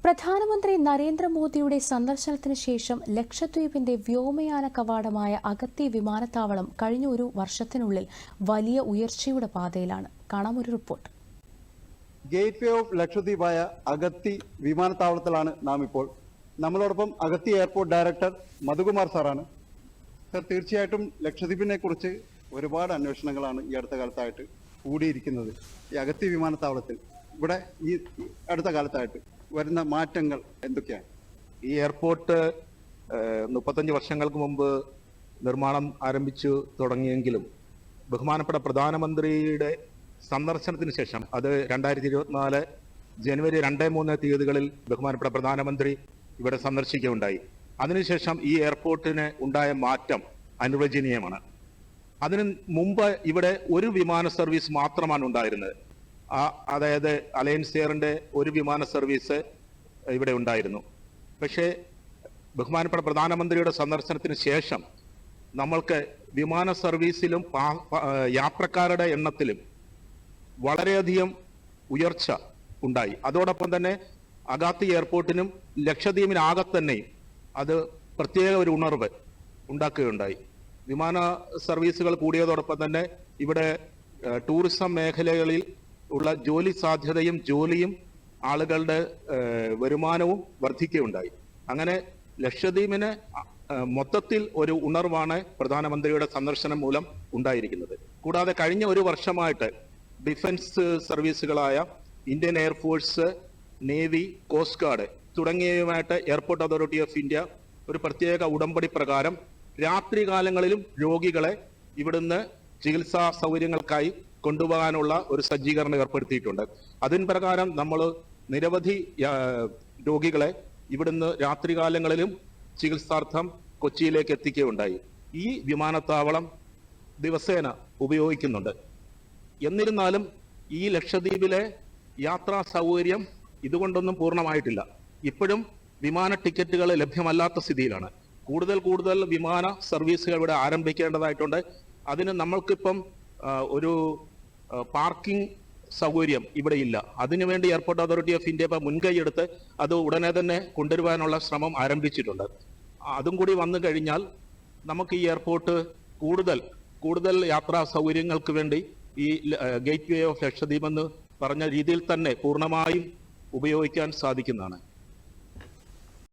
പ്രധാനമന്ത്രി നരേന്ദ്രമോദിയുടെ സന്ദർശനത്തിന് ശേഷം ലക്ഷദ്വീപിന്റെ വ്യോമയാന കവാടമായ അഗത്തി വിമാനത്താവളം കഴിഞ്ഞ ഒരു വർഷത്തിനുള്ളിൽ വലിയ ഉയർച്ചയുടെ പാതയിലാണ്. കാണാം ഒരു റിപ്പോർട്ട്. ഗേറ്റ് വേ ഓഫ് ലക്ഷദ്വീപായ അഗത്തി വിമാനത്താവളത്തിലാണ് നാം ഇപ്പോൾ. നമ്മളോടൊപ്പം അഗത്തി എയർപോർട്ട് ഡയറക്ടർ മധുകുമാർ സാറാണ്. സർ, തീർച്ചയായിട്ടും ലക്ഷദ്വീപിനെ കുറിച്ച് ഒരുപാട് അന്വേഷണങ്ങളാണ് ഈ അടുത്ത കാലത്തായിട്ട് കൂടിയിരിക്കുന്നത്. ഈ അഗത്തി വിമാനത്താവളത്തിൽ ഇവിടെ ഈ അടുത്ത കാലത്തായിട്ട് വരുന്ന മാറ്റങ്ങൾ എന്തൊക്കെയാണ്? ഈ എയർപോർട്ട് 35 വർഷങ്ങൾക്ക് മുമ്പ് നിർമ്മാണം ആരംഭിച്ചു തുടങ്ങിയെങ്കിലും ബഹുമാനപ്പെട്ട പ്രധാനമന്ത്രിയുടെ സന്ദർശനത്തിന് ശേഷം, അത് 2024 ജനുവരി 2-3 തീയതികളിൽ ബഹുമാനപ്പെട്ട പ്രധാനമന്ത്രി ഇവിടെ സന്ദർശിക്കുകയുണ്ടായി. അതിനുശേഷം ഈ എയർപോർട്ടിന് ഉണ്ടായ മാറ്റം അനുവചനീയമാണ്. അതിന് മുമ്പ് ഇവിടെ ഒരു വിമാന സർവീസ് മാത്രമാണ് ഉണ്ടായിരുന്നത്. അതായത് അലയൻസ് എയറിന്റെ ഒരു വിമാന സർവീസ് ഇവിടെ ഉണ്ടായിരുന്നു. പക്ഷേ ബഹുമാനപ്പെട്ട പ്രധാനമന്ത്രിയുടെ സന്ദർശനത്തിന് ശേഷം നമ്മൾക്ക് വിമാന സർവീസിലും യാത്രക്കാരുടെ എണ്ണത്തിലും വളരെയധികം ഉയർച്ച ഉണ്ടായി. അതോടൊപ്പം തന്നെ അഗത്തി എയർപോർട്ടിനും ലക്ഷദ്വീപിനാകെ തന്നെയും അത് പ്രത്യേക ഒരു ഉണർവ് ഉണ്ടാക്കുകയുണ്ടായി. വിമാന സർവീസുകൾ കൂടിയതോടൊപ്പം തന്നെ ഇവിടെ ടൂറിസം മേഖലകളിൽ ഉള്ള ജോലി സാധ്യതയും ജോലിയും ആളുകളുടെ വരുമാനവും വർദ്ധിക്കുകയുണ്ടായി. അങ്ങനെ ലക്ഷദ്വീപിന് മൊത്തത്തിൽ ഒരു ഉണർവാണ് പ്രധാനമന്ത്രിയുടെ സന്ദർശനം മൂലം ഉണ്ടായിരിക്കുന്നത്. കൂടാതെ കഴിഞ്ഞ ഒരു വർഷമായിട്ട് ഡിഫൻസ് സർവീസുകളായ Indian air force, navy, coast guard തുടങ്ങിയവയുമായിട്ട് എയർപോർട്ട് അതോറിറ്റി ഓഫ് ഇന്ത്യ ഒരു പ്രത്യേക ഉടമ്പടി പ്രകാരം രാത്രികാലങ്ങളിലും രോഗികളെ ഇവിടുന്ന് ചികിത്സാ സൗകര്യങ്ങൾക്കായി കൊണ്ടുപോകാനുള്ള ഒരു സജ്ജീകരണം ഏർപ്പെടുത്തിയിട്ടുണ്ട്. അതിൻ പ്രകാരം നമ്മൾ നിരവധി രോഗികളെ ഇവിടുന്ന് രാത്രികാലങ്ങളിലും ചികിത്സാർത്ഥം കൊച്ചിയിലേക്ക് എത്തിക്കുകയുണ്ടായി. ഈ വിമാനത്താവളം ദിവസേന ഉപയോഗിക്കുന്നുണ്ട്. എന്നിരുന്നാലും ഈ ലക്ഷദ്വീപിലെ യാത്രാ സൗകര്യം ഇതുകൊണ്ടൊന്നും പൂർണ്ണമായിട്ടില്ല. ഇപ്പോഴും വിമാന ടിക്കറ്റുകൾ ലഭ്യമല്ലാത്ത സ്ഥിതിയിലാണ്. കൂടുതൽ വിമാന സർവീസുകൾ ഇവിടെ ആരംഭിക്കേണ്ടതായിട്ടുണ്ട്. അതിന് നമ്മൾക്കിപ്പം ഒരു പാർക്കിംഗ് സൗകര്യം ഇവിടെ ഇല്ല. അതിനുവേണ്ടി എയർപോർട്ട് അതോറിറ്റി ഓഫ് ഇന്ത്യ ഇപ്പം മുൻകൈയെടുത്ത് അത് ഉടനെ തന്നെ കൊണ്ടുവരുവാനുള്ള ശ്രമം ആരംഭിച്ചിട്ടുണ്ട്. അതും കൂടി വന്നു കഴിഞ്ഞാൽ നമുക്ക് ഈ എയർപോർട്ട് കൂടുതൽ യാത്രാ സൗകര്യങ്ങൾക്ക് വേണ്ടി ഈ ഗേറ്റ് വേ ഓഫ് ലക്ഷദ്വീപ് എന്ന് പറഞ്ഞ രീതിയിൽ തന്നെ പൂർണ്ണമായും ഉപയോഗിക്കാൻ സാധിക്കുന്നതാണ്.